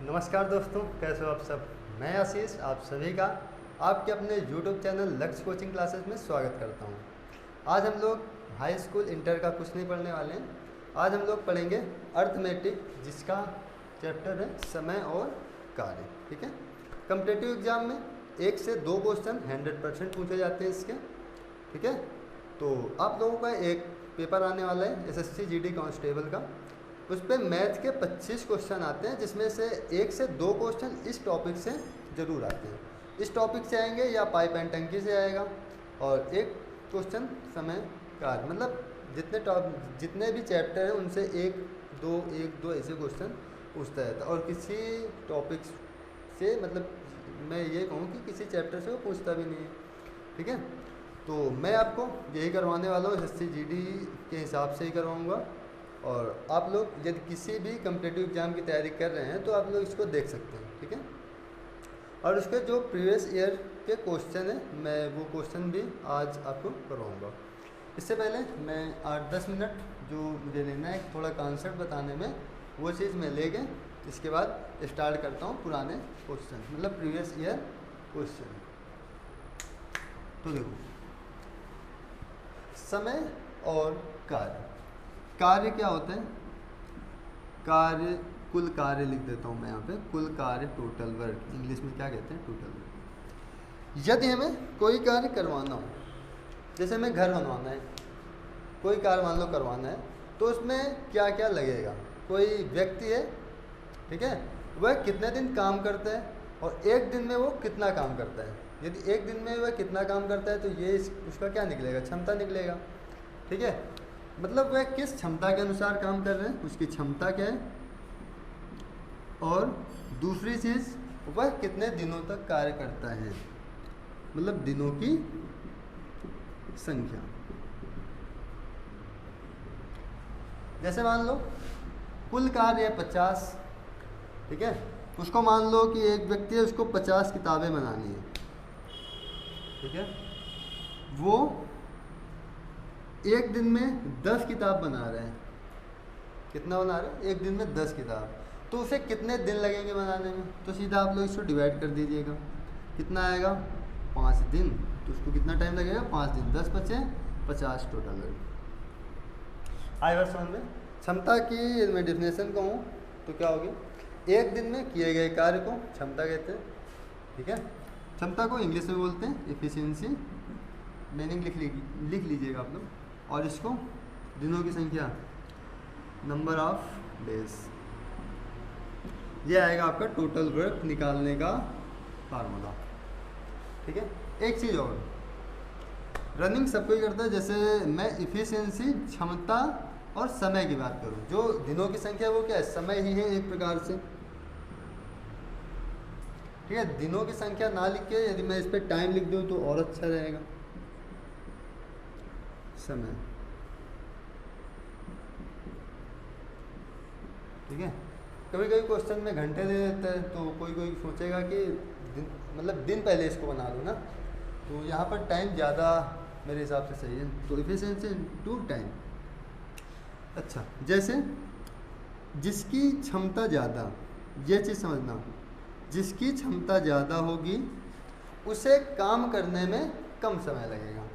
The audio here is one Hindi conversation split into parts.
नमस्कार दोस्तों, कैसे हो आप सब। मैं आशीष आप सभी का आपके अपने YouTube चैनल लक्ष्य कोचिंग क्लासेस में स्वागत करता हूं। आज हम लोग हाई स्कूल इंटर का कुछ नहीं पढ़ने वाले हैं। आज हम लोग पढ़ेंगे अर्थमेटिक, जिसका चैप्टर है समय और कार्य। ठीक है। कॉम्पिटिटिव एग्जाम में 1 से 2 क्वेश्चन 100% पूछे जाते हैं इसके। ठीक है। तो आप लोगों का एक पेपर आने वाला है SSC GD कांस्टेबल का। उस पर मैथ के 25 क्वेश्चन आते हैं, जिसमें से 1 से 2 क्वेश्चन इस टॉपिक से ज़रूर आते हैं। इस टॉपिक से आएंगे या पाइप एंड टंकी से आएगा, और एक क्वेश्चन समय कार्य, मतलब जितने भी चैप्टर हैं उनसे एक दो ऐसे क्वेश्चन पूछता रहता है। और किसी टॉपिक से, मतलब मैं ये कहूँ कि किसी चैप्टर से वो पूछता भी नहीं है। ठीक है। तो मैं आपको यही करवाने वाला हूँ, SSC GD के हिसाब से ही करवाऊँगा। और आप लोग यदि किसी भी कॉम्पिटिटिव एग्जाम की तैयारी कर रहे हैं तो आप लोग इसको देख सकते हैं। ठीक है। और उसके जो प्रीवियस ईयर के क्वेश्चन हैं, मैं वो क्वेश्चन भी आज आपको करवाऊँगा। इससे पहले मैं 8-10 मिनट जो मुझे लेना है थोड़ा कॉन्सेप्ट बताने में, वो चीज़ मैं लेके इसके बाद स्टार्ट करता हूँ पुराने क्वेश्चन, मतलब प्रीवियस ईयर क्वेश्चन। तो देखो, समय और कार्य। कार्य क्या होते हैं? कार्य, कुल कार्य लिख देता हूँ मैं यहाँ पे, कुल कार्य, टोटल वर्क। इंग्लिश में क्या कहते हैं? Total work. यदि हमें कोई कार्य करवाना हो, जैसे हमें घर बनवाना है, कोई कार्य मान लो करवाना है, तो उसमें क्या क्या लगेगा? कोई व्यक्ति है, ठीक है, वह कितने दिन काम करता है और एक दिन में वो कितना काम करता है। यदि एक दिन में वह कितना काम करता है तो ये उसका क्या निकलेगा? क्षमता निकलेगा। ठीक है। मतलब वह किस क्षमता के अनुसार काम कर रहे हैं, उसकी क्षमता क्या है। और दूसरी चीज़, वह कितने दिनों तक कार्य करता है, मतलब दिनों की संख्या। जैसे मान लो कुल कार्य है 50, ठीक है, उसको मान लो कि एक व्यक्ति है, उसको 50 किताबें बनानी है। ठीक है। वो एक दिन में 10 किताब बना रहे हैं। कितना बना रहे हैं? एक दिन में 10 किताब। तो उसे कितने दिन लगेंगे बनाने में? तो सीधा आप लोग इसको डिवाइड कर दीजिएगा। कितना आएगा? 5 दिन। तो उसको कितना टाइम लगेगा? 5 दिन। 10 बचे 50 टोटल लगेगा। आई बात समझ में? क्षमता की मैं डेफिनेशन कहूँ तो क्या होगी? एक दिन में किए गए कार्य को क्षमता कहते हैं। ठीक है। क्षमता को इंग्लिश में बोलते हैं एफिशिएंसी। मीनिंग लिख लीजिएगा आप लोग। और इसको दिनों की संख्या, नंबर ऑफ डेज। ये आएगा आपका टोटल वर्क निकालने का फार्मूला। ठीक है। एक चीज़ और, रनिंग सब कोई करता है। जैसे मैं इफिशिएंसी, क्षमता और समय की बात करूं, जो दिनों की संख्या वो क्या है? समय ही है एक प्रकार से। ठीक है। दिनों की संख्या ना लिख के यदि मैं इस पर टाइम लिख दूं तो और अच्छा रहेगा। समय। ठीक है। कभी कभी क्वेश्चन में घंटे दे देता है, तो कोई कोई सोचेगा कि दिन पहले इसको बना लूँ ना, तो यहाँ पर टाइम ज़्यादा मेरे हिसाब से सही है। तो इफिशिएंसी टू टाइम। अच्छा, जैसे जिसकी क्षमता ज़्यादा, ये चीज़ समझना, जिसकी क्षमता ज़्यादा होगी उसे काम करने में कम समय लगेगा।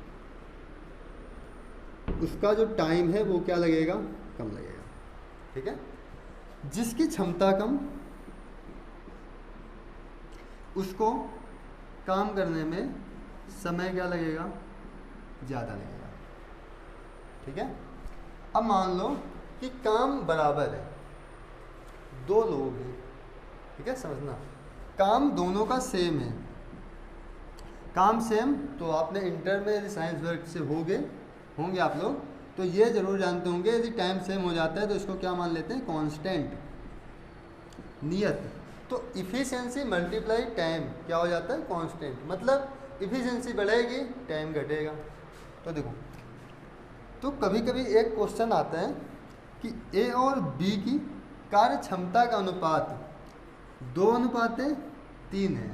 उसका जो टाइम है वो क्या लगेगा? कम लगेगा। ठीक है। जिसकी क्षमता कम, उसको काम करने में समय क्या लगेगा? ज़्यादा लगेगा। ठीक है। अब मान लो कि काम बराबर है, 2 लोग हैं। ठीक है, समझना, काम दोनों का सेम है। काम सेम, तो आपने इंटर में यदि साइंस वर्क से होंगे आप लोग, तो ये जरूर जानते होंगे यदि टाइम सेम हो जाता है तो इसको क्या मान लेते हैं? कांस्टेंट, नियत। तो इफिशिएंसी मल्टीप्लाई टाइम क्या हो जाता है? कांस्टेंट। मतलब इफिशिएंसी बढ़ेगी, टाइम घटेगा। तो देखो, तो कभी कभी एक क्वेश्चन आता है कि ए और बी की कार्य क्षमता का अनुपात 2:3 है,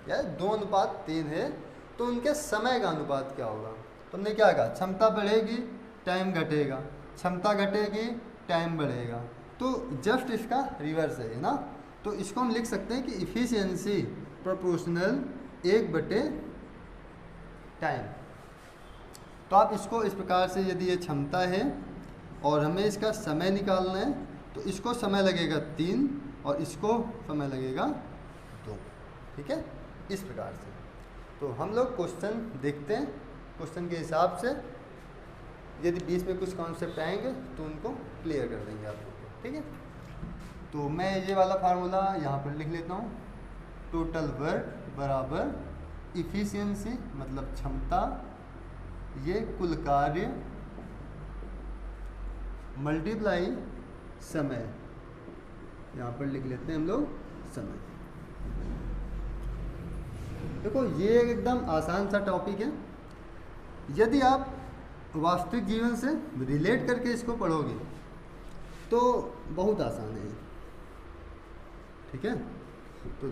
या 2:3 है, तो उनके समय का अनुपात क्या होगा? तुमने क्या कहा? क्षमता बढ़ेगी, टाइम घटेगा, क्षमता घटेगी, टाइम बढ़ेगा। तो जस्ट इसका रिवर्स है ना। तो इसको हम लिख सकते हैं कि इफ़िशियंसी प्रोपोर्शनल 1/टाइम। तो आप इसको इस प्रकार से, यदि ये क्षमता है और हमें इसका समय निकालना है तो इसको समय लगेगा 3 और इसको समय लगेगा 2। ठीक है, इस प्रकार से। तो हम लोग क्वेश्चन देखते हैं, क्वेश्चन के हिसाब से यदि बीच में कुछ कॉन्सेप्ट आएंगे तो उनको क्लियर कर देंगे आप लोग को। ठीक है, तो मैं ये वाला फार्मूला यहाँ पर लिख लेता हूँ। टोटल वर्क बराबर इफ़िशियंसी मतलब क्षमता, ये कुल कार्य मल्टीप्लाई समय, यहाँ पर लिख लेते हैं हम लोग समय। देखो ये एकदम आसान सा टॉपिक है, यदि आप वास्तविक जीवन से रिलेट करके इसको पढ़ोगे तो बहुत आसान है। ठीक है, तो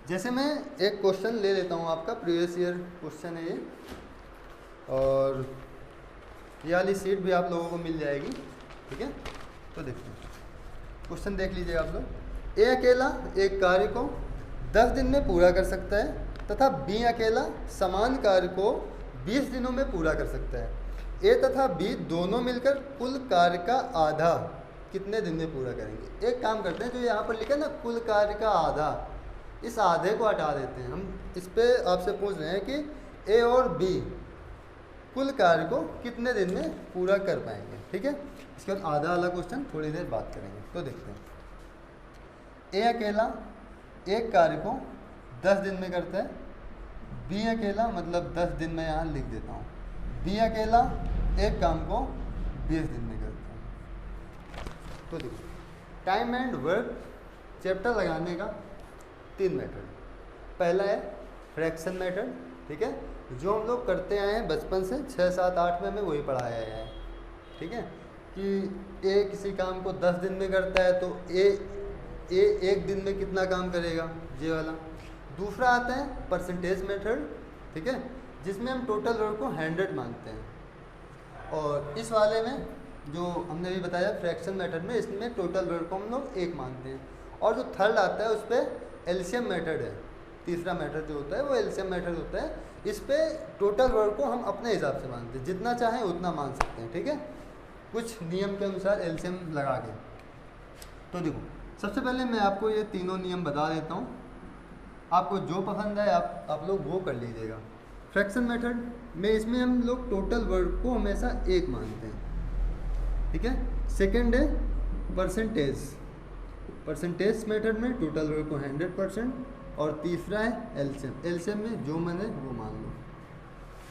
जैसे मैं एक क्वेश्चन ले लेता हूँ आपका, प्रीवियस ईयर क्वेश्चन है ये, और ये वाली सीट भी आप लोगों को मिल जाएगी। ठीक है, तो देखते हैं क्वेश्चन, देख लीजिए आप लोग। ए अकेला एक कार्य को 10 दिन में पूरा कर सकता है तथा बी अकेला समान कार्य को 20 दिनों में पूरा कर सकता है। ए तथा बी दोनों मिलकर कुल कार्य का आधा कितने दिन में पूरा करेंगे। एक काम करते हैं, जो यहाँ पर लिखा है ना कुल कार्य का आधा, इस आधे को हटा देते हैं। हम इस पे आपसे पूछ रहे हैं कि ए और बी कुल कार्य को कितने दिन में पूरा कर पाएंगे। ठीक है, इसके बाद आधा वाला क्वेश्चन थोड़ी देर बात करेंगे। तो देखते हैं, ए अकेला एक कार्य को 10 दिन में करता है, बी अकेला मतलब 10 दिन में यहाँ लिख देता हूँ, बी अकेला एक काम को 20 दिन में करता है। तो देखिए, टाइम एंड वर्क चैप्टर लगाने का 3 मेथड। पहला है फ्रैक्शन मेथड। ठीक है, जो हम लोग करते आए हैं बचपन से, 6, 7, 8 में हमें वही पढ़ाया गया है। ठीक है, कि ए किसी काम को 10 दिन में करता है तो ए एक दिन में कितना काम करेगा, ये वाला। दूसरा आता है परसेंटेज मेथड। ठीक है, जिसमें हम टोटल वर्क को 100 मानते हैं। और इस वाले में जो हमने अभी बताया फ्रैक्शन मेथड में, इसमें टोटल वर्क को हम लोग 1 मानते हैं। और जो थर्ड आता है उस पर एलसीएम मेथड है। तीसरा मेथड जो होता है वो एलसीएम मेथड होता है। इस पे टोटल वर्क को हम अपने हिसाब से मानते हैं, जितना चाहें उतना मान सकते हैं। ठीक है, कुछ नियम के अनुसार एलसीएम लगा के। तो देखो, सबसे पहले मैं आपको ये तीनों नियम बता देता हूँ, आपको जो पसंद है आप लोग वो कर लीजिएगा। फ्रैक्शन मेथड में इसमें हम लोग टोटल वर्क को हमेशा 1 मानते हैं। ठीक है, सेकंड है परसेंटेज मेथड में टोटल वर्क को 100%। और तीसरा है एलसीएम में जो मैंने वो मान लो,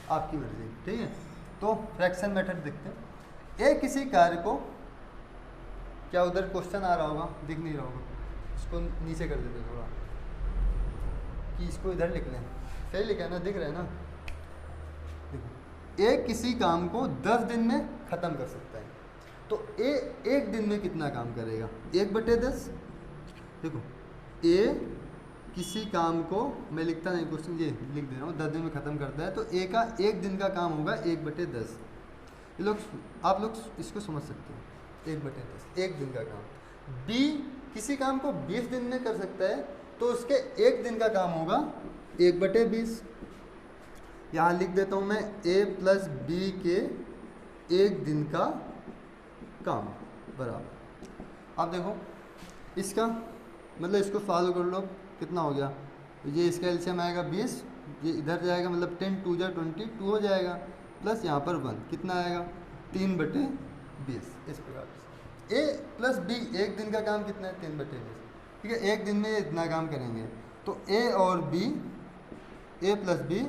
आपकी मर्जी। ठीक है, तो फ्रैक्शन मेथड देखते हैं। ए किसी कार्य को, क्या उधर क्वेश्चन आ रहा होगा, दिख नहीं रहा होगा, इसको नीचे कर देते थोड़ा, कि इसको इधर लिख लें। सही लिखा है ना, दिख रहा है ना। देखो, ए किसी काम को 10 दिन में ख़त्म कर सकता है, तो ए एक दिन में कितना काम करेगा, 1/10। देखो, ए किसी काम को, मैं लिखता नहीं क्वेश्चन, ये लिख दे रहा हूँ, 10 दिन में ख़त्म करता है, तो ए का एक दिन का काम होगा 1/10। ये लोग, आप लोग इसको समझ सकते हो, 1/10 एक दिन का काम। बी किसी काम को 20 दिन में कर सकता है, तो उसके एक दिन का काम होगा 1/20। यहाँ लिख देता हूँ मैं ए प्लस बी के एक दिन का काम बराबर। अब देखो इसका मतलब, इसको सॉल्व कर लो, कितना हो गया, ये इसका एलसीएम आएगा 20, ये इधर जाएगा मतलब 10 2 जा 22 हो जाएगा, प्लस यहाँ पर 1 कितना आएगा 3/20। इस प्रकार से ए प्लस बी एक दिन का काम कितना है 3/20। ठीक है, एक दिन में इतना काम करेंगे, तो ए और बी, ए प्लस बी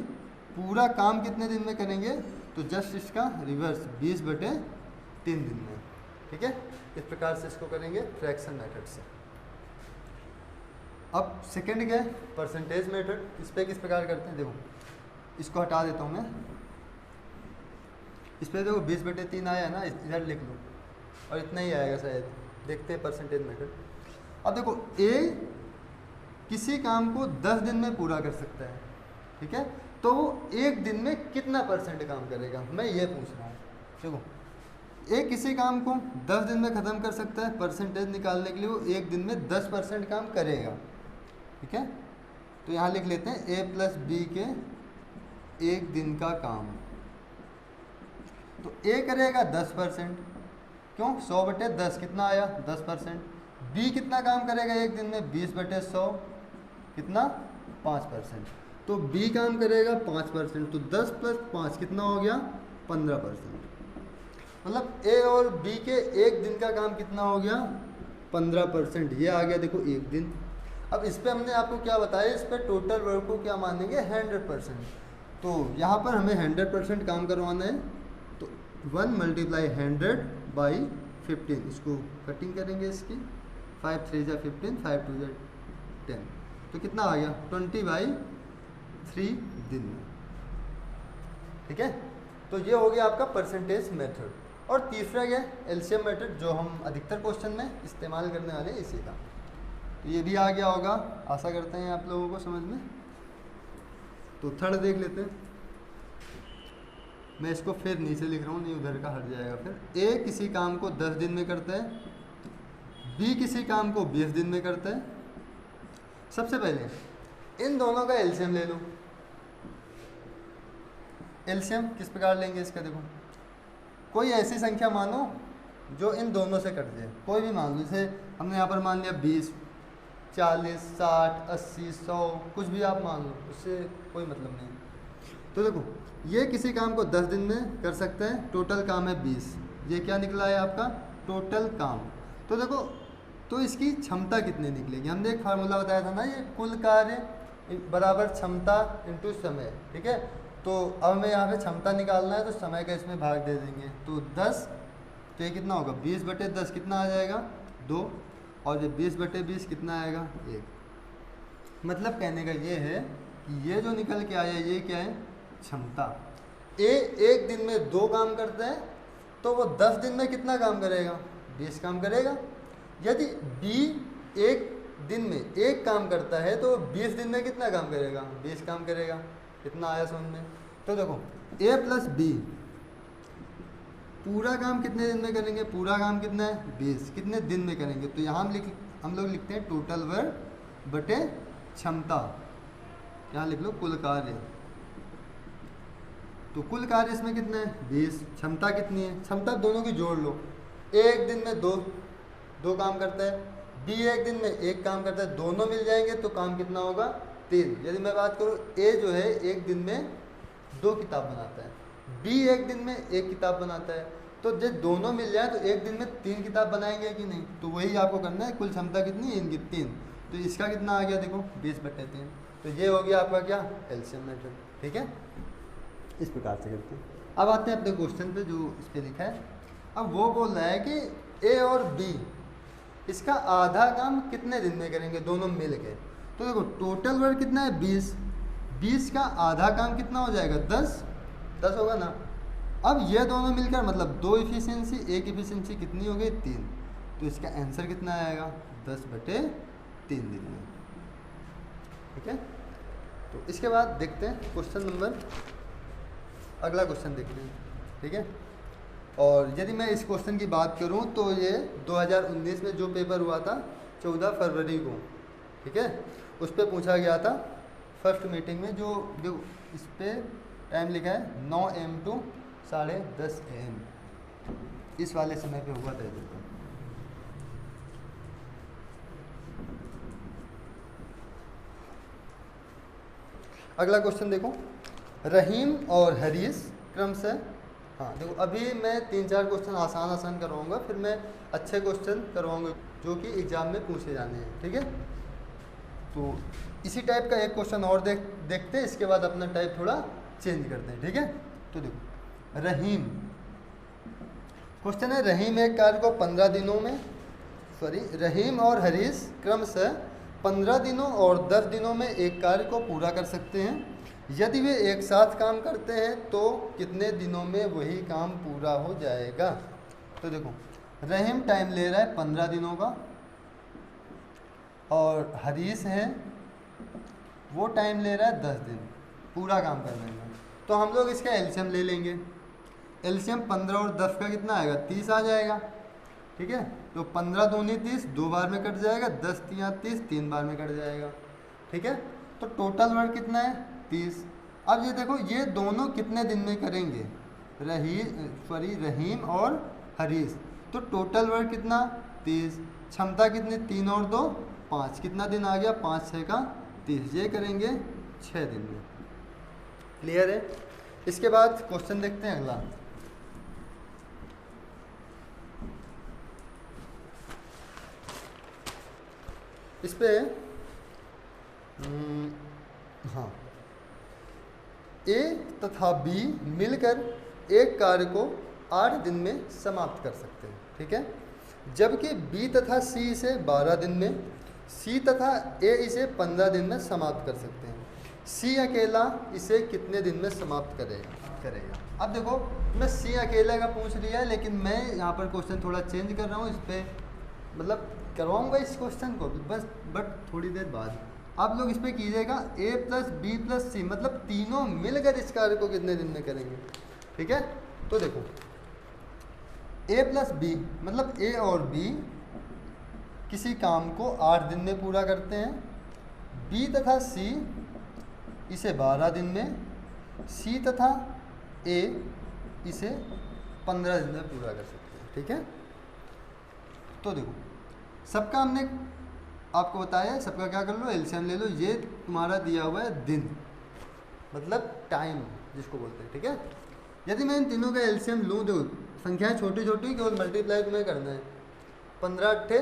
पूरा काम कितने दिन में करेंगे, तो जस्ट इसका रिवर्स 20/3 दिन में। ठीक है, इस प्रकार से इसको करेंगे फ्रैक्शन मेथड से। अब सेकंड क्या है, परसेंटेज मेथड। इस पर किस प्रकार करते हैं, देखो इसको हटा देता हूँ मैं, इस पर देखो 20/3 आया है ना, इधर लिख लो, और इतना ही आएगा शायद, देखते हैं परसेंटेज मेथड। अब देखो, ए किसी काम को 10 दिन में पूरा कर सकता है। ठीक है, तो वो एक दिन में कितना % काम करेगा, मैं ये पूछ रहा हूँ। देखो एक किसी काम को 10 दिन में ख़त्म कर सकता है, परसेंटेज निकालने के लिए वो एक दिन में 10% काम करेगा। ठीक है, तो यहाँ लिख लेते हैं a प्लस बी के एक दिन का काम। तो a करेगा 10%, क्यों 100/10 कितना आया 10%। b कितना काम करेगा एक दिन में 20/100 कितना 5%। तो b काम करेगा 5%, तो 10 + 5 कितना हो गया 15%। मतलब a और b के एक दिन का काम कितना हो गया 15%। ये आ गया देखो एक दिन। अब इस पे हमने आपको क्या बताया, इस पे टोटल वर्क को क्या मानेंगे 100%। तो यहाँ पर हमें 100% काम करवाना है, तो 1 × 100/15, इसको कटिंग करेंगे इसकी, 5 × 3 = 15, 5 × 2 = 10, तो कितना आ गया 20/3 दिन में। ठीक है, तो ये हो गया आपका परसेंटेज मेथड। और तीसरा क्या एलसीएम मेथड, जो हम अधिकतर क्वेश्चन में इस्तेमाल करने वाले हैं इसी का। तो ये भी आ गया होगा, आशा करते हैं आप लोगों को समझ में। तो थर्ड देख लेते हैं, मैं इसको फिर नीचे लिख रहा हूँ, नहीं उधर का हट जाएगा फिर। ए किसी काम को 10 दिन में करता है, बी किसी काम को 20 दिन में करता है। सबसे पहले इन दोनों का एलसीएम ले लो। एलसीएम किस प्रकार लेंगे इसका, देखो कोई ऐसी संख्या मानो जो इन दोनों से कट जाए, कोई भी मान लो। जैसे हमने यहाँ पर मान लिया 20, 40, 60, 80, 100, कुछ भी आप मान लो, उससे कोई मतलब नहीं। तो देखो ये किसी काम को 10 दिन में कर सकते हैं, टोटल काम है 20। ये क्या निकला है आपका टोटल काम। तो देखो तो इसकी क्षमता कितनी निकलेगी, हमने एक फार्मूला बताया था ना, ये कुल कार्य बराबर क्षमता इंटू समय। ठीक है, तो अब हमें यहाँ पे क्षमता निकालना है, तो समय का इसमें भाग दे देंगे। तो 10, तो ये कितना होगा 20/10 कितना आ जाएगा 2, और ये 20/20 कितना आएगा 1। मतलब कहने का ये है कि ये जो निकल के आया ये क्या है क्षमता। ए एक दिन में 2 काम करता है, तो वो 10 दिन में कितना काम करेगा 20 काम करेगा। यदि बी एक दिन में 1 काम करता है, तो 20 दिन में कितना काम करेगा 20 काम करेगा। कितना आया समझ में। तो देखो a + b पूरा काम कितने दिन में करेंगे, पूरा काम कितना है 20, कितने दिन में करेंगे। तो यहाँ हम लोग लिखते हैं टोटल वर्क बटे क्षमता। यहाँ लिख लो कुल कार्य। तो कुल कार्य इसमें कितना है 20, क्षमता कितनी है, क्षमता दोनों की जोड़ लो। a एक दिन में दो काम करता है, b एक दिन में 1 काम करता है, दोनों मिल जाएंगे तो काम कितना होगा 3। यदि मैं बात करूँ a जो है एक दिन में 2 किताब बनाता है, b एक दिन में 1 किताब बनाता है, तो जब दोनों मिल जाए तो एक दिन में 3 किताब बनाएंगे कि नहीं। तो वही आपको करना है, कुल क्षमता कितनी है इनकी 3। तो इसका कितना आ गया देखो 20/3। तो ये हो गया आपका क्या एलसीएम मेथड। ठीक है, इस प्रकार से करते हैं। अब आते हैं अपने क्वेश्चन पे जो इस पर लिखा है। अब वो बोल रहा है कि ए और बी इसका आधा काम कितने दिन में करेंगे दोनों मिल के। तो देखो टोटल वर्क कितना है 20, 20 का आधा काम कितना हो जाएगा 10 होगा ना। अब ये दोनों मिलकर मतलब 2 इफिशियंसी, 1 इफिशियंसी कितनी हो गई 3। तो इसका आंसर कितना आएगा 10/3 दिन में। ठीक है, तो इसके बाद देखते हैं क्वेश्चन नंबर, अगला क्वेश्चन देखते हैं। ठीक है, और यदि मैं इस क्वेश्चन की बात करूं तो ये 2019 में जो पेपर हुआ था 14 फरवरी को, ठीक है, उस पर पूछा गया था फर्स्ट मीटिंग में। जो इस पर टाइम लिखा है 9 AM to 10:30 AM, इस वाले समय पे हुआ था ये पेपर। अगला क्वेश्चन देखो, रहीम और हरीश क्रमशः, हाँ देखो अभी मैं 3-4 क्वेश्चन आसान करवाऊंगा, फिर मैं अच्छे क्वेश्चन करवाऊंगा जो कि एग्जाम में पूछे जाने हैं। ठीक है, तो इसी टाइप का एक क्वेश्चन और देखते हैं, इसके बाद अपना टाइप थोड़ा चेंज करते हैं। ठीक है, तो देखो रहीम, क्वेश्चन है रहीम एक कार्य को 15 दिनों में, रहीम और हरीश क्रमशः 15 दिनों और 10 दिनों में एक कार्य को पूरा कर सकते हैं। यदि वे एक साथ काम करते हैं तो कितने दिनों में वही काम पूरा हो जाएगा। तो देखो रहीम टाइम ले रहा है 15 दिनों का, और हरीश है वो टाइम ले रहा है 10 दिन पूरा काम करने में। तो हम लोग इसका एलसीएम ले लेंगे। एलसीएम 15 और 10 का कितना आएगा, 30 आ जाएगा। ठीक है, तो 15 दूनी 30, 2 बार में कट जाएगा, 10 तियाँ 30, 3 बार में कट जाएगा। ठीक है, तो टोटल वर्क कितना है, 30। अब ये देखो ये दोनों कितने दिन में करेंगे, रहीम और हरीश। तो टोटल वर्क कितना, 30। क्षमता कितनी, 3 और 2 5, कितना दिन आ गया, 5 6 का 30। ये करेंगे 6 दिन में। क्लियर है। इसके बाद क्वेश्चन देखते हैं अगला। इस पे हाँ, ए तथा बी मिलकर एक कार्य को 8 दिन में समाप्त कर सकते हैं। ठीक है, जबकि बी तथा सी इसे 12 दिन में, सी तथा ए इसे 15 दिन में समाप्त कर सकते हैं। सी अकेला इसे कितने दिन में समाप्त करेगा। अब देखो मैं सी अकेले का पूछ लिया है, लेकिन मैं यहाँ पर क्वेश्चन थोड़ा चेंज कर रहा हूँ। इस पर मतलब करवाऊँगा इस क्वेश्चन को बस, बट थोड़ी देर बाद आप लोग इस पर कीजिएगा ए प्लस बी प्लस सी, मतलब तीनों मिलकर इस कार्य को कितने दिन में करेंगे। ठीक है, तो देखो ए प्लस बी मतलब ए और बी किसी काम को 8 दिन में पूरा करते हैं। बी तथा सी इसे 12 दिन में, सी तथा ए इसे 15 दिन में पूरा कर सकते हैं। ठीक है, तो देखो सबका हमने आपको बताया, सबका क्या कर लो, एलसीएम ले लो। ये तुम्हारा दिया हुआ है दिन, मतलब टाइम जिसको बोलते हैं। ठीक है, यदि मैं इन तीनों का एलसीएम लूँ, देखो संख्याएं छोटी छोटी केवल मल्टीप्लाई तुम्हें करना है। 15 अट्ठे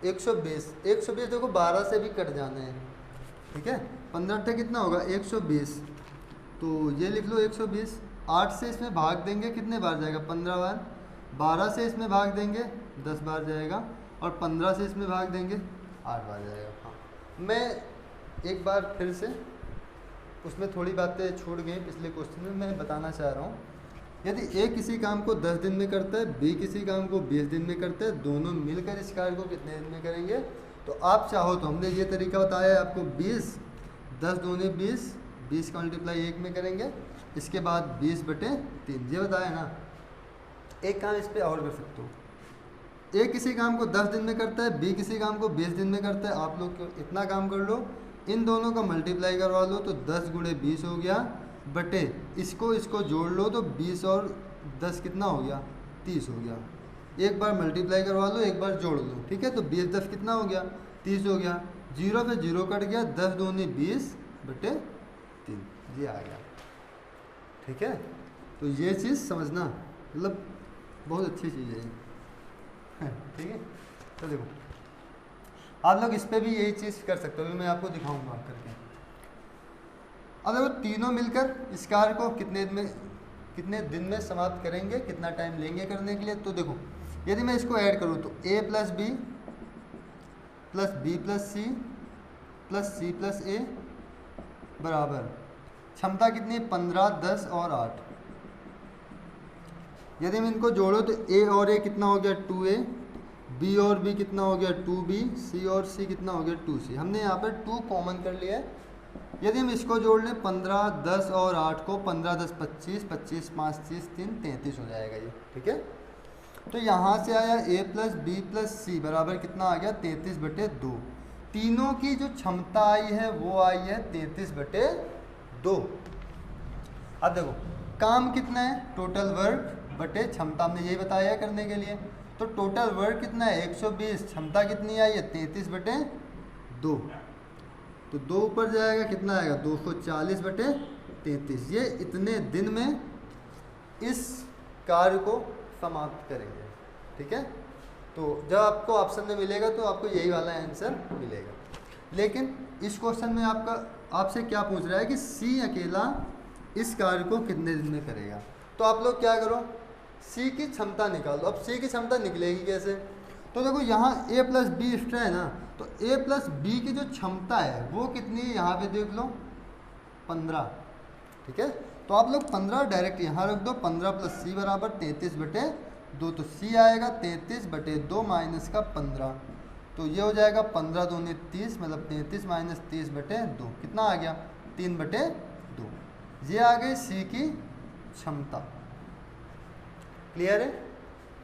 120, 120 देखो 12 से भी कट जाने हैं। ठीक है, 15 अट्ठे कितना होगा, 120। तो ये लिख लो 120। 8 से इसमें भाग देंगे कितने बार जाएगा, 15 बार। 12 से इसमें भाग देंगे 10 बार जाएगा, और 15 से इसमें भाग देंगे 8 बार जाएगा। हाँ, मैं एक बार फिर से, उसमें थोड़ी बातें छूट गई पिछले क्वेश्चन में, मैं बताना चाह रहा हूँ। यदि ए किसी काम को 10 दिन में करता है, बी किसी काम को 20 दिन में करता है, दोनों मिलकर इस कार्य को कितने दिन में करेंगे। तो आप चाहो तो हमने ये तरीका बताया है आपको, 20, 10 दूनी 20, 20 का मल्टीप्लाई 1 में करेंगे, इसके बाद 20/3 ये बताया ना। एक काम इस पर और कर सकते हो, ए किसी काम को 10 दिन में करता है, बी किसी काम को 20 दिन में करता है। आप लोग इतना काम कर लो, इन दोनों का मल्टीप्लाई करवा लो, तो 10 × 20 हो गया, बटे इसको जोड़ लो तो 20 और 10 कितना हो गया, 30 हो गया। एक बार मल्टीप्लाई करवा लो, एक बार जोड़ लो। ठीक है, तो 20 10 कितना हो गया, 30 हो गया। 0 पे 0 कट गया, 10 दूनी 20/3 ये आ गया। ठीक है, तो ये चीज़ समझना, मतलब बहुत अच्छी चीज़ है ये। ठीक है, तो देखो आप लोग इस पे भी यही चीज़ कर सकते हो, मैं आपको दिखाऊंगा करके। अब देखो तीनों मिलकर इस कार्य को कितने दिन में समाप्त करेंगे, कितना टाइम लेंगे करने के लिए। तो देखो यदि मैं इसको ऐड करूँ तो a plus B plus B plus C plus C plus A बराबर क्षमता कितनी, 15, 10 और 8। यदि मैं इनको जोड़ो तो a और a कितना हो गया, 2a, b और b कितना हो गया, 2b, c और c कितना हो गया, 2c। हमने यहाँ पर 2 कॉमन कर लिया है। यदि हम इसको जोड़ लें 15, 10 और 8 को, 15, 10, 25, 25, 5, 30, 3, 33 हो जाएगा ये। ठीक है, तो यहाँ से आया a प्लस बी प्लस सी बराबर कितना आ गया, 33/2। तीनों की जो क्षमता आई है वो आई है 33/2। अब देखो काम कितना है, टोटल वर्क बटे क्षमता, हमने यही बताया है करने के लिए। तो टोटल वर्क कितना है, 120, क्षमता कितनी आई है, 33/2। तो 2 ऊपर जाएगा कितना आएगा, 240/33। ये इतने दिन में इस कार्य को समाप्त करेंगे। ठीक है, तो जब आपको ऑप्शन में मिलेगा तो आपको यही वाला आंसर मिलेगा। लेकिन इस क्वेश्चन में आपसे क्या पूछ रहा है कि सी अकेला इस कार्य को कितने दिन में करेगा। तो आप लोग क्या करो, सी की क्षमता निकालो। अब सी की क्षमता निकलेगी कैसे, तो देखो यहाँ a प्लस बी एक्स्ट्रा है ना, तो a प्लस बी की जो क्षमता है वो कितनी है, यहाँ पे देख लो 15। ठीक है, तो आप लोग 15 डायरेक्ट यहाँ रख दो, 15 प्लस सी बराबर 33/2। तो सी आएगा 33/2 माइनस का 15, तो ये हो जाएगा 15 दूनी 30, मतलब 33 माइनस 30/2 कितना आ गया, 3/2। ये आ गई सी की क्षमता। क्लियर है?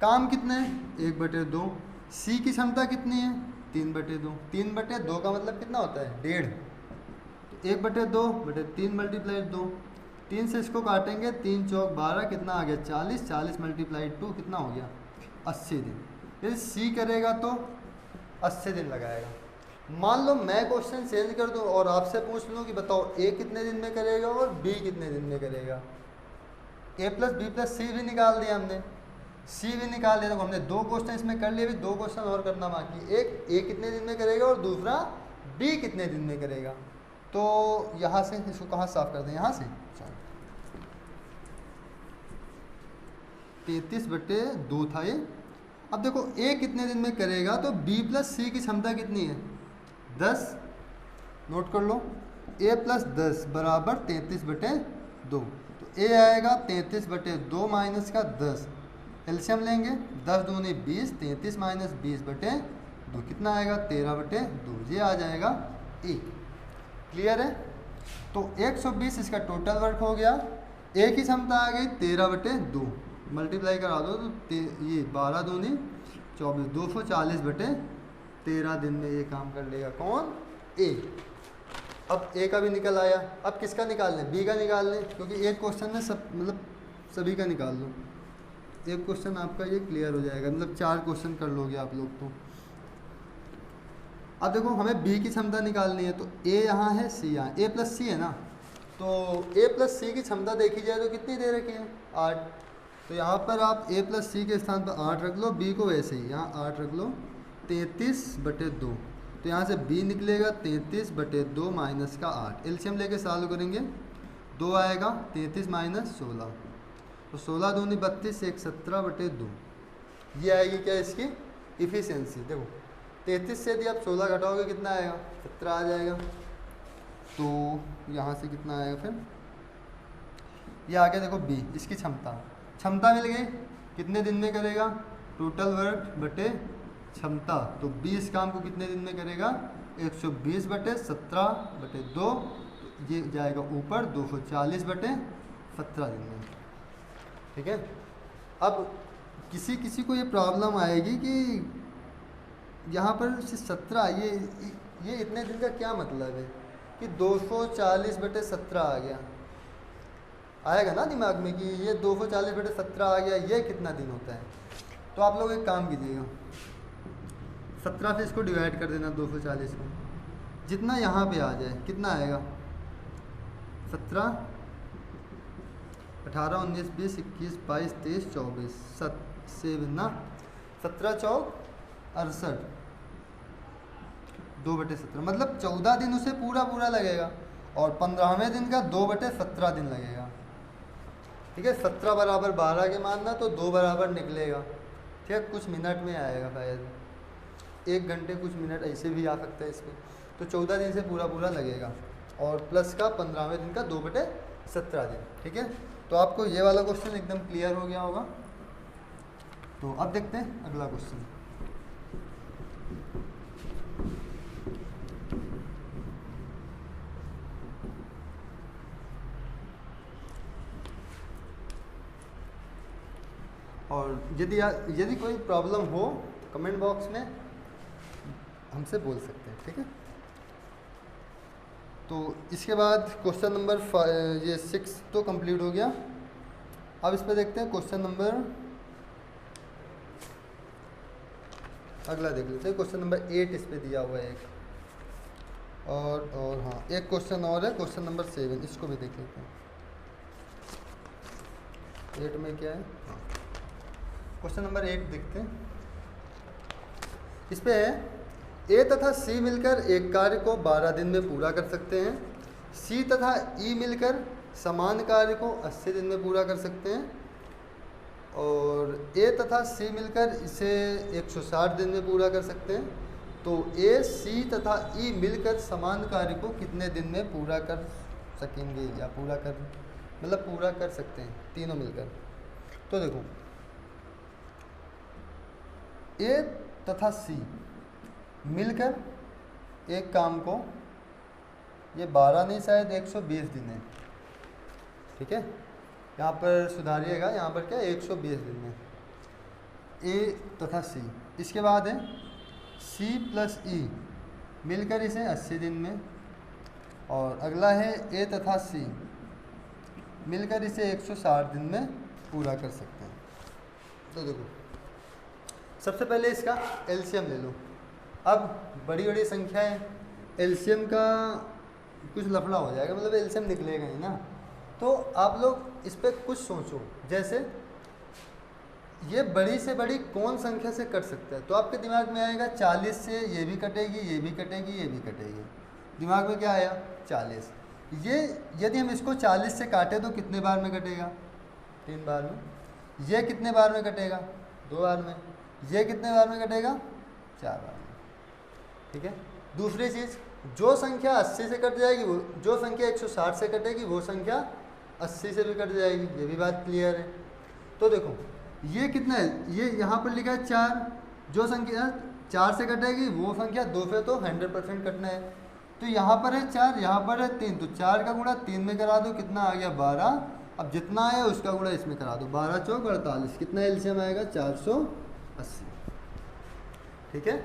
काम कितने हैं? 1/2। सी की क्षमता कितनी है? 3/2। 3/2 का मतलब कितना होता है? 1.5। 1/2/3 × 2। 3 से इसको काटेंगे, 3 चौक 12, कितना आ गया? 40। 40 × 2 कितना हो गया? 80 दिन। यदि सी करेगा तो 80 दिन लगाएगा। मान लो मैं क्वेश्चन चेंज कर दूं और आपसे पूछ लूं कि बताओ ए कितने दिन में करेगा और बी कितने दिन में करेगा। ए प्लस बी प्लस सी भी निकाल दिया हमने, सी भी निकाल दिया। तो हमने 2 क्वेश्चन इसमें कर लिए, भी 2 क्वेश्चन और करना बाकी। एक ए कितने दिन में करेगा और दूसरा बी कितने दिन में करेगा। तो यहाँ से इसको कहाँ साफ कर दें? यहाँ से 33/2 था ये। अब देखो ए कितने दिन में करेगा, तो बी प्लस सी की क्षमता कितनी है? 10। नोट कर लो, a प्लस 10 बराबर 33/2। तो a आएगा 33/2 माइनस का 10। एलसीएम लेंगे, 10 दूनी 20, 33 माइनस 20/2 कितना आएगा? 13/2। ये आ जाएगा a। क्लियर है? तो 120 इसका टोटल वर्क हो गया। a की क्षमता आ गई 13/2, मल्टीप्लाई करा दो तो ये 12 दूनी 24, 240/13 दिन में ये काम कर लेगा। कौन? ए। अब ए का भी निकल आया। अब किसका निकाल लें? बी का निकाल लें, क्योंकि एक क्वेश्चन में सब मतलब सभी का निकाल लो। एक क्वेश्चन आपका ये क्लियर हो जाएगा, मतलब 4 क्वेश्चन कर लोगे आप लोग तो। अब देखो हमें बी की क्षमता निकालनी है, तो ए यहाँ है, सी यहाँ। ए प्लस सी है ना, तो ए प्लस सी की क्षमता देखी जाए तो कितनी दे रखी है? 8। तो यहाँ पर आप a प्लस सी के स्थान पर 8 रख लो, b को वैसे ही यहाँ 8 रख लो, 33/2। तो यहाँ से b निकलेगा 33/2 माइनस का 8। एलसीएम लेके सॉल्व करेंगे, 2 आएगा 33 माइनस 16, तो 16 दूनी 32, 1 17/2। ये आएगी क्या इसकी इफ़िशियंसी? देखो 33 से यदि आप 16 घटाओगे कितना आएगा? 17 आ जाएगा। तो यहाँ से कितना आएगा फिर? ये आ गया देखो b, इसकी क्षमता मिल गई। कितने दिन में करेगा? टोटल वर्क बटे क्षमता। तो 20 काम को कितने दिन में करेगा? 120/17/2। तो ये जाएगा ऊपर 240/17 दिन में। ठीक है? अब किसी किसी को ये प्रॉब्लम आएगी कि यहाँ पर 17 ये इतने दिन का क्या मतलब है कि 240/17 आ गया? आएगा ना दिमाग में कि ये 240/17 आ गया, ये कितना दिन होता है? तो आप लोग एक काम कीजिएगा, 17 से इसको डिवाइड कर देना 240 को, जितना यहाँ पे आ जाए कितना आएगा? 17, 18, 19, 20, 21, 22, 23, 24, 7 ना, 17 चौक 68, 2/17, मतलब 14 दिन उसे पूरा लगेगा और 15वें दिन का 2/17 दिन लगेगा। ठीक है? 17 बराबर 12 के मानना, तो 2 बराबर निकलेगा। ठीक है? कुछ मिनट में आएगा शायद, 1 घंटे कुछ मिनट ऐसे भी आ सकता है इसमें। तो 14 दिन से पूरा लगेगा और प्लस का 15वें दिन का 2/17 दिन। ठीक है? तो आपको ये वाला क्वेश्चन एकदम क्लियर हो गया होगा। तो अब देखते हैं अगला क्वेश्चन। और यदि कोई प्रॉब्लम हो कमेंट बॉक्स में हमसे बोल सकते हैं। ठीक है? तो इसके बाद क्वेश्चन नंबर 6 तो कंप्लीट हो गया। अब इस पर देखते हैं क्वेश्चन नंबर, अगला देख लेते हैं। क्वेश्चन नंबर 8 इस पर दिया हुआ है एक, और हाँ एक क्वेश्चन और है, क्वेश्चन नंबर 7, इसको भी देख लेते हैं। 8 में क्या है? हाँ क्वेश्चन नंबर 8 देखते हैं। इस पे है ए तथा सी मिलकर एक कार्य को 12 दिन में पूरा कर सकते हैं। सी तथा ई मिलकर समान कार्य को 80 दिन में पूरा कर सकते हैं। और ए तथा सी मिलकर इसे 160 दिन में पूरा कर सकते हैं। तो ए, सी तथा ई मिलकर समान कार्य को कितने दिन में पूरा कर सकेंगे, या पूरा कर सकते हैं तीनों मिलकर? तो देखो ए तथा सी मिलकर एक काम को, ये 12 नहीं शायद 120 दिन है। ठीक है? यहाँ पर सुधारिएगा, यहाँ पर क्या 120 दिन में, ए तथा सी। इसके बाद है सी प्लस ई मिलकर इसे 80 दिन में, और अगला है ए तथा सी मिलकर इसे 160 दिन में पूरा कर सकते हैं। तो देखो सबसे पहले इसका एलसीएम ले लो। अब बड़ी बड़ी संख्याएं, एलसीएम का कुछ लफड़ा हो जाएगा, मतलब एलसीएम निकलेगा ही ना। तो आप लोग इस पर कुछ सोचो, जैसे ये बड़ी से बड़ी कौन संख्या से कट सकता है। तो आपके दिमाग में आएगा 40 से ये भी कटेगी, ये भी कटेगी, ये भी कटेगी। दिमाग में क्या आया? 40। ये यदि हम इसको 40 से काटें तो कितने बार में कटेगा? 3 बार में। ये कितने बार में कटेगा? 2 बार में। ये कितने बार में कटेगा? 4 बार में। ठीक है। दूसरी चीज़, जो संख्या 80 से कट जाएगी, वो जो संख्या 160 से कटेगी वो संख्या 80 से भी कट जाएगी। ये भी बात क्लियर है। तो देखो ये कितना है, ये यहाँ पर लिखा है 4। जो संख्या 4 से कटेगी वो संख्या 2 से तो 100% कटना है। तो यहाँ पर है 4, यहाँ पर है 3, तो 4 का गुणा 3 में करा दो, कितना आ गया? 12। अब जितना आया उसका गुणा इसमें करा दो, 12 चौक 48। कितना एलसीएम आएगा? 480। ठीक है।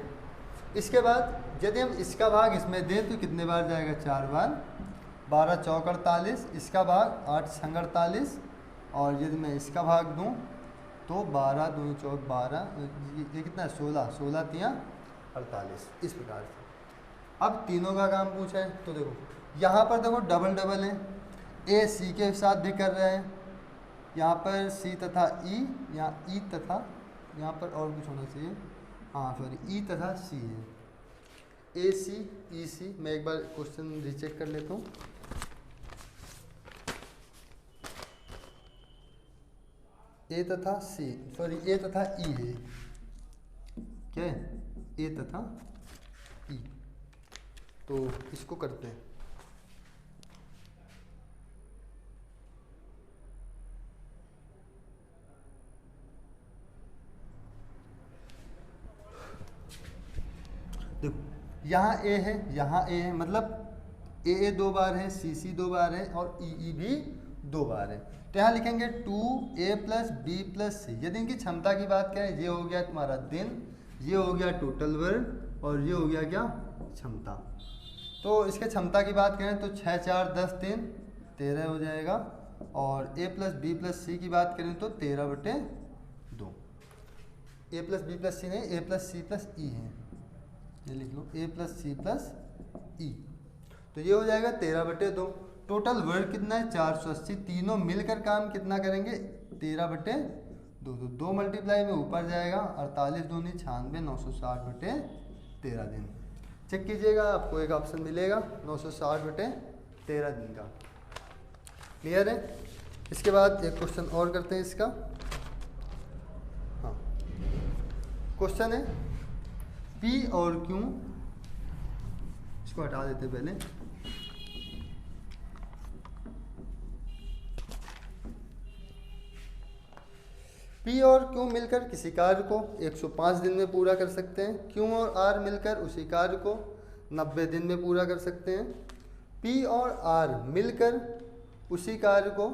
इसके बाद यदि हम इसका भाग इसमें दें तो कितने बार जाएगा? 4 बार। 12 चौक 48, इसका भाग 8 संग 48, और यदि मैं इसका भाग दूं तो 12 दूनी चौक 12, ये कितना है? 16, 16 तियाँ 48। इस प्रकार से अब तीनों का काम पूछा है। तो देखो यहाँ पर देखो डबल डबल है, ए सी के साथ भी कर रहे हैं, यहाँ पर सी तथा ई, यहाँ ई तथा, यहाँ पर और कुछ होना चाहिए, हाँ सॉरी, ई तथा सी है। ए सी ई सी। मैं एक बार क्वेश्चन रीचेक कर लेता हूँ। ए तथा सी, सॉरी ए तथा ई है, क्या है? ए तथा ई। तो इसको करते हैं। देखो यहाँ ए है, यहाँ ए है, मतलब ए 2 बार है, सी 2 बार है, और ई भी 2 बार है। तो यहाँ लिखेंगे 2a प्लस बी प्लस सी। यदि इनकी क्षमता की बात करें, ये हो गया तुम्हारा दिन, ये हो गया टोटल वर्क, और ये हो गया क्या? क्षमता। तो इसके क्षमता की बात करें तो 6 4 10 3 13 हो जाएगा, और a प्लस बी प्लस सी की बात करें तो 13/2। a प्लस बी प्लस सी नहीं, a प्लस सी प्लस ई है, ये लिख लो, a प्लस सी प्लस ई। तो ये हो जाएगा 13/2। टोटल वर्क कितना है? 480। तीनों मिलकर काम कितना करेंगे? 13/2। तो 2 मल्टीप्लाई में ऊपर जाएगा, 48 दूनी 96, 960/13 दिन। चेक कीजिएगा, आपको एक ऑप्शन मिलेगा 960/13 दिन का। क्लियर है। इसके बाद एक क्वेश्चन और करते हैं इसका। हाँ, क्वेश्चन है पी और क्यू, इसको हटा देते पहले। पी और क्यू मिलकर किसी कार्य को 105 दिन में पूरा कर सकते हैं। क्यू और आर मिलकर उसी कार्य को 90 दिन में पूरा कर सकते हैं। पी और आर मिलकर उसी कार्य को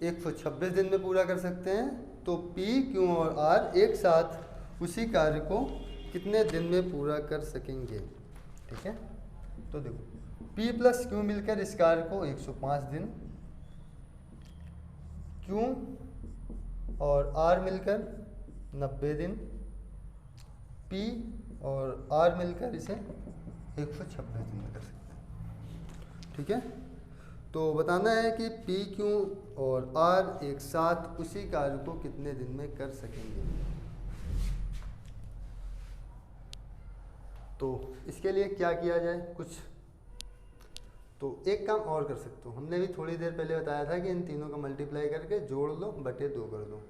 126 दिन में पूरा कर सकते हैं। तो पी, क्यू और आर एक साथ उसी कार्य को कितने दिन में पूरा कर सकेंगे? ठीक है। तो देखो पी प्लस क्यू मिलकर इस कार्य को 105 दिन, क्यू और आर मिलकर 90 दिन, पी और आर मिलकर इसे 126 दिन में कर सकते हैं। ठीक है। तो बताना है कि पी, क्यू और आर एक साथ उसी कार्य को कितने दिन में कर सकेंगे। तो इसके लिए क्या किया जाए? कुछ तो एक काम और कर सकते हो, हमने भी थोड़ी देर पहले बताया था कि इन तीनों का मल्टीप्लाई करके जोड़ लो, बटे 2 कर दो,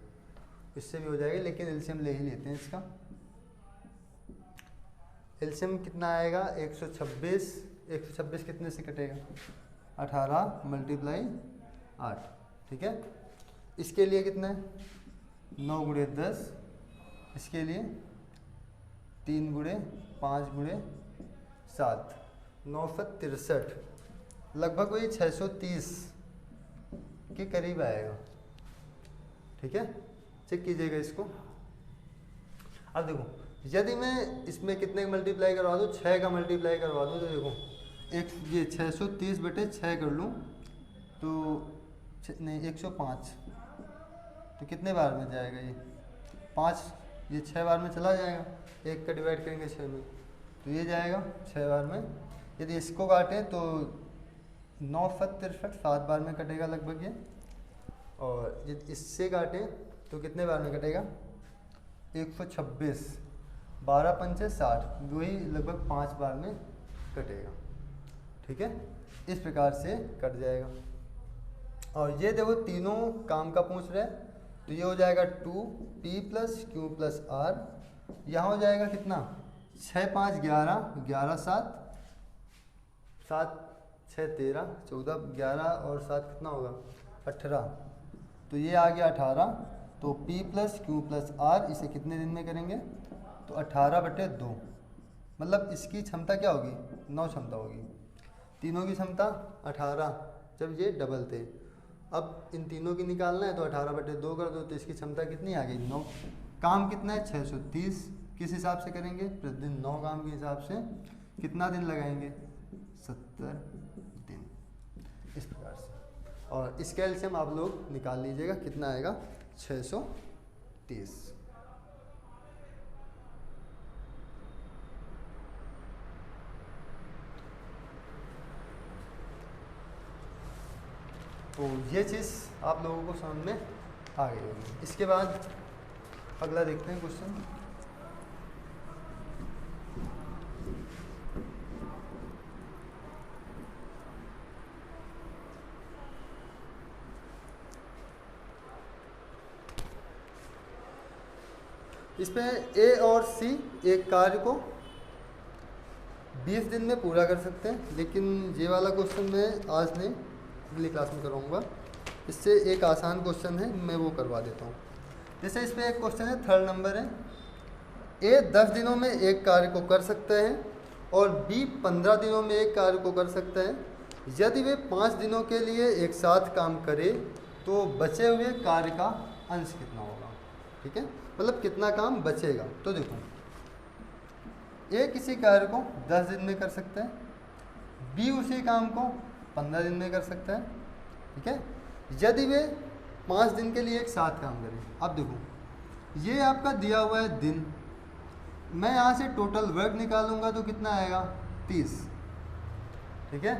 इससे भी हो जाएगा। लेकिन एलसीएम ले ही लेते हैं इसका। एलसीएम कितना आएगा? 126। 126 कितने से कटेगा? 18 मल्टीप्लाई 8। ठीक है। इसके लिए कितना है? 9 गुणे 10। इसके लिए 3 गुणे 5 गुणे 7, 963, लगभग वही 630 इसके करीब आएगा। ठीक है, चेक कीजिएगा इसको। अब देखो, यदि मैं इसमें कितने का मल्टीप्लाई करवा दूँ, 6 का मल्टीप्लाई करवा दूँ, तो देखो एक ये 630/6 कर लूँ तो नहीं 105, तो कितने बार में जाएगा ये 5, ये 6 बार में चला जाएगा। 1 का डिवाइड करेंगे 6 में तो ये जाएगा 6 बार में। यदि इसको काटें तो 9 फत 63 7 बार में कटेगा लगभग ये। और यदि इससे काटें तो कितने बार में कटेगा, 126, 12 पंचे 60, वही लगभग 5 बार में कटेगा। ठीक है, इस प्रकार से कट जाएगा। और ये देखो तीनों काम का पूछ रहे हैं, तो ये हो जाएगा 2p + q + r। यहाँ हो जाएगा कितना, 6 5 11, 11 7, 7 6 13, 14 11 और 7 कितना होगा 18, तो ये आ गया 18। तो p + q + r इसे कितने दिन में करेंगे, तो 18/2, मतलब इसकी क्षमता क्या होगी, 9 क्षमता होगी। तीनों की क्षमता 18 जब ये डबल थे। अब इन तीनों की निकालना है तो 18/2 कर दो, तो इसकी क्षमता कितनी आ गई, 9। काम कितना है 630, किस हिसाब से करेंगे, प्रतिदिन 9 काम के हिसाब से कितना दिन लगाएंगे, 70 दिन, इस प्रकार से। और इसका एलसीएम आप लोग निकाल लीजिएगा, कितना आएगा 630। तो ये चीज़ आप लोगों को समझ में आ गई होगी। इसके बाद अगला देखते हैं क्वेश्चन। इसमें ए और सी एक कार्य को 20 दिन में पूरा कर सकते हैं, लेकिन ये वाला क्वेश्चन मैं आज नहीं अगली क्लास में करवाऊँगा। इससे एक आसान क्वेश्चन है, मैं वो करवा देता हूँ। जैसे इसमें एक क्वेश्चन है, 3rd नंबर है, ए 10 दिनों में एक कार्य को कर सकता है और बी 15 दिनों में एक कार्य को कर सकता है। यदि वे 5 दिनों के लिए एक साथ काम करे तो बचे हुए कार्य का अंश कितना होगा। ठीक है, मतलब कितना काम बचेगा। तो देखो, ए किसी कार्य को 10 दिन में कर सकता है, बी उसी काम को 15 दिन में कर सकता है। ठीक है, यदि वे 5 दिन के लिए एक साथ काम करें। अब देखो, ये आपका दिया हुआ है दिन, मैं यहाँ से टोटल वर्क निकालूंगा तो कितना आएगा 30। ठीक है,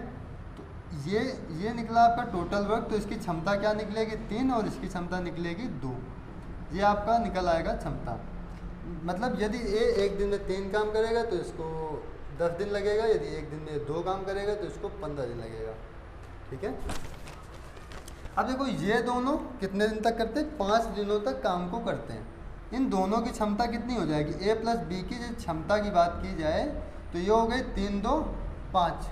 तो ये निकला आपका टोटल वर्क, तो इसकी क्षमता क्या निकलेगी 3 और इसकी क्षमता निकलेगी 2। ये आपका निकल आएगा क्षमता। मतलब यदि ए एक दिन में 3 काम करेगा तो इसको 10 दिन लगेगा, यदि एक दिन में 2 काम करेगा तो इसको 15 दिन लगेगा। ठीक है, अब देखो ये दोनों कितने दिन तक करते हैं, 5 दिनों तक काम को करते हैं। इन दोनों की क्षमता कितनी हो जाएगी, ए प्लस बी की जो क्षमता की बात की जाए तो ये हो गई 3 2 5।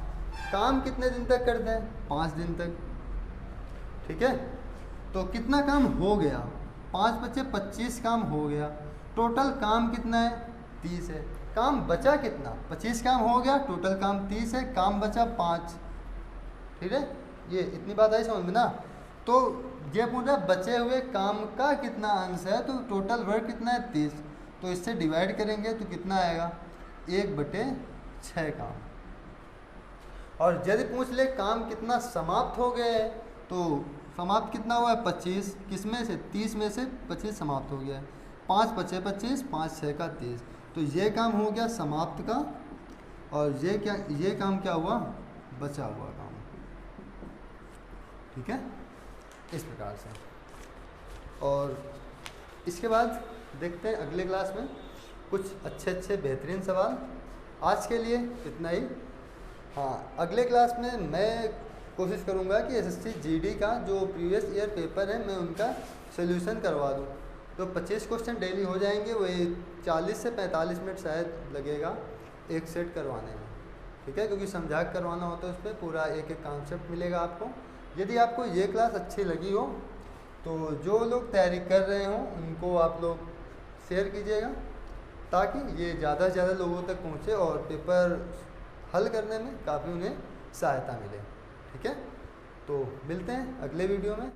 काम कितने दिन तक करते हैं, 5 दिन तक। ठीक है, तो कितना काम हो गया, 5 बचे 25 काम हो गया। टोटल काम कितना है 30 है। काम बचा कितना, 25 काम हो गया, टोटल काम 30 है, काम बचा 5। ठीक है, ये इतनी बात आई समझ में ना। तो ये पूरा बचे हुए काम का कितना अंश है, तो टोटल वर्क कितना है 30, तो इससे डिवाइड करेंगे तो कितना आएगा 1/6 काम। और यदि पूछ ले काम कितना समाप्त हो गया है, तो समाप्त कितना हुआ है 25, किस में से 30 में से 25 समाप्त हो गया है। 5 बचे 25, 5 6 का 30, तो ये काम हो गया समाप्त का। और ये काम क्या हुआ, बचा हुआ काम। ठीक है, इस प्रकार से। और इसके बाद देखते हैं अगले क्लास में कुछ अच्छे बेहतरीन सवाल। आज के लिए इतना ही। हाँ, अगले क्लास में मैं कोशिश करूँगा कि एसएससी जीडी का जो प्रीवियस ईयर पेपर है मैं उनका सोल्यूशन करवा दूँ। तो 25 क्वेश्चन डेली हो जाएंगे, वही 40 से 45 मिनट शायद लगेगा एक सेट करवाने में। ठीक है, क्योंकि समझा कर करवाना होता है, उस पर पूरा एक कॉन्सेप्ट मिलेगा आपको। यदि आपको ये क्लास अच्छी लगी हो तो जो लोग तैयारी कर रहे हों उनको आप लोग शेयर कीजिएगा, ताकि ये ज़्यादा से ज़्यादा लोगों तक पहुँचे और पेपर हल करने में काफ़ी उन्हें सहायता मिले। ठीक है, तो मिलते हैं अगले वीडियो में।